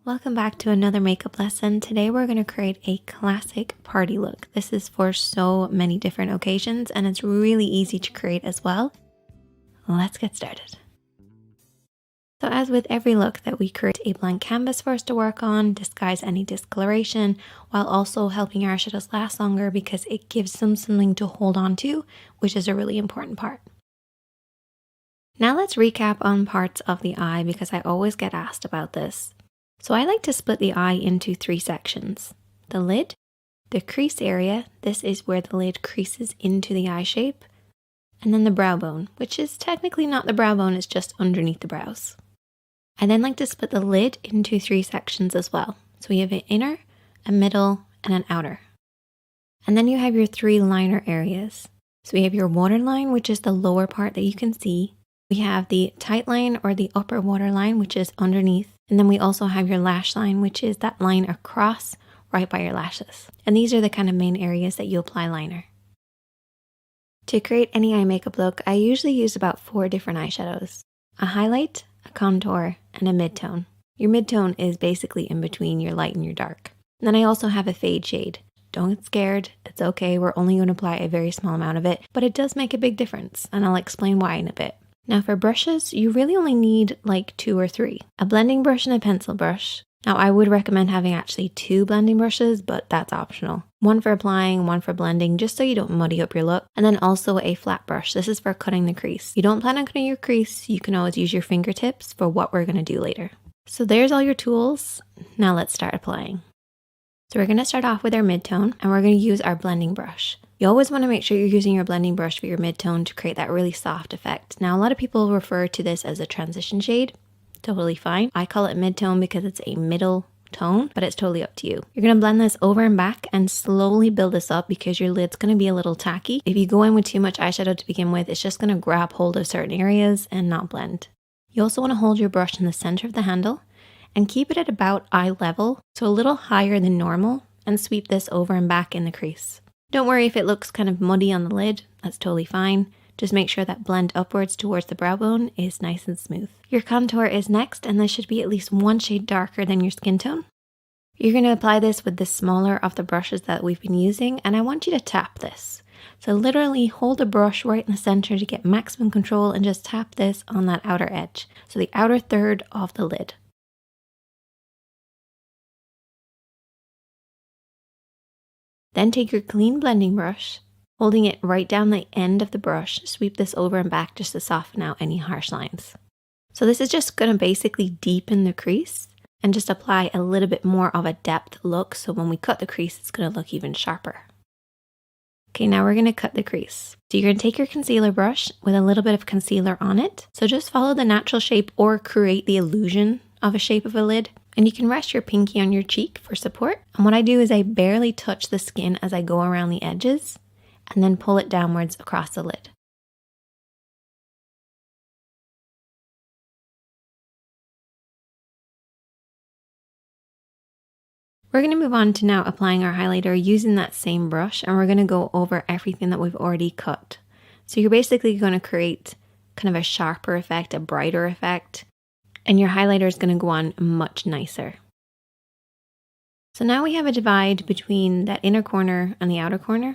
Welcome back to another makeup lesson. Today we're going to create a classic party look. This is for so many different occasions and it's really easy to create as well. Let's get started. So as with every look that we create a blank canvas for us to work on, disguise any discoloration, while also helping our eyeshadows last longer because it gives them something to hold on to, which is a really important part. Now let's recap on parts of the eye because I always get asked about this. So I like to split the eye into three sections. The lid, the crease area, this is where the lid creases into the eye shape, and then the brow bone, which is technically not the brow bone, it's just underneath the brows. I then like to split the lid into three sections as well. So we have an inner, a middle, and an outer. And then you have your three liner areas. So we have your waterline, which is the lower part that you can see. We have the tight line or the upper waterline, which is underneath. And then we also have your lash line, which is that line across right by your lashes. And these are the kind of main areas that you apply liner. To create any eye makeup look, I usually use about 4 different eyeshadows. A highlight, a contour, and a midtone. Your midtone is basically in between your light and your dark. And then I also have a fade shade. Don't get scared, it's okay, we're only going to apply a very small amount of it, but it does make a big difference, and I'll explain why in a bit. Now for brushes, you really only need like 2 or 3. A blending brush and a pencil brush. Now I would recommend having actually 2 blending brushes, but that's optional. One for applying, one for blending, just so you don't muddy up your look. And then also a flat brush. This is for cutting the crease. You don't plan on cutting your crease, you can always use your fingertips for what we're going to do later. So there's all your tools. Now let's start applying. So we're going to start off with our midtone and we're going to use our blending brush. You always want to make sure you're using your blending brush for your midtone to create that really soft effect. Now a lot of people refer to this as a transition shade. Totally fine. I call it midtone because it's a middle tone, but it's totally up to you. You're going to blend this over and back and slowly build this up because your lid's going to be a little tacky. If you go in with too much eyeshadow to begin with, it's just going to grab hold of certain areas and not blend. You also want to hold your brush in the center of the handle and keep it at about eye level, so a little higher than normal, and sweep this over and back in the crease. Don't worry if it looks kind of muddy on the lid, that's totally fine. Just make sure that blend upwards towards the brow bone is nice and smooth. Your contour is next, and this should be at least 1 shade darker than your skin tone. You're going to apply this with the smaller of the brushes that we've been using, and I want you to tap this. So literally hold the brush right in the center to get maximum control and just tap this on that outer edge. So the outer third of the lid. Then take your clean blending brush, holding it right down the end of the brush, sweep this over and back just to soften out any harsh lines. So this is just going to basically deepen the crease and just apply a little bit more of a depth look, so when we cut the crease it's going to look even sharper. Okay, now we're going to cut the crease. So you're going to take your concealer brush with a little bit of concealer on it. So just follow the natural shape or create the illusion of a shape of a lid. And you can rest your pinky on your cheek for support. And what I do is I barely touch the skin as I go around the edges and then pull it downwards across the lid. We're going to move on to now applying our highlighter using that same brush, and we're going to go over everything that we've already cut. So you're basically going to create kind of a sharper effect, a brighter effect. And your highlighter is going to go on much nicer. So now we have a divide between that inner corner and the outer corner.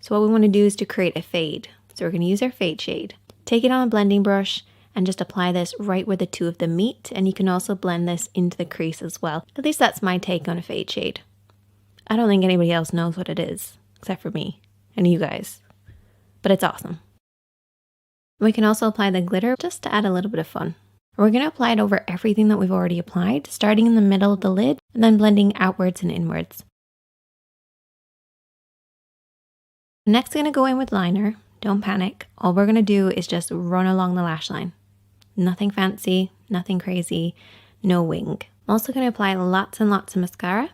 So what we want to do is to create a fade. So we're going to use our fade shade. Take it on a blending brush and just apply this right where the two of them meet. And you can also blend this into the crease as well. At least that's my take on a fade shade. I don't think anybody else knows what it is, except for me and you guys. But it's awesome. We can also apply the glitter just to add a little bit of fun. We're going to apply it over everything that we've already applied, starting in the middle of the lid and then blending outwards and inwards. Next, I'm going to go in with liner. Don't panic. All we're going to do is just run along the lash line. Nothing fancy, nothing crazy, no wing. I'm also going to apply lots and lots of mascara.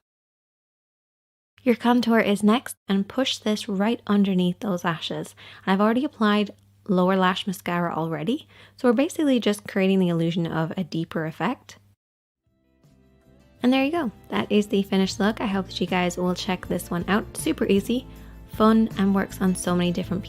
Your contour is next, and push this right underneath those lashes. And I've already applied lower lash mascara already, so we're basically just creating the illusion of a deeper effect. And there you go, that is the finished look. I hope that you guys will check this one out. Super easy, fun, and works on so many different people.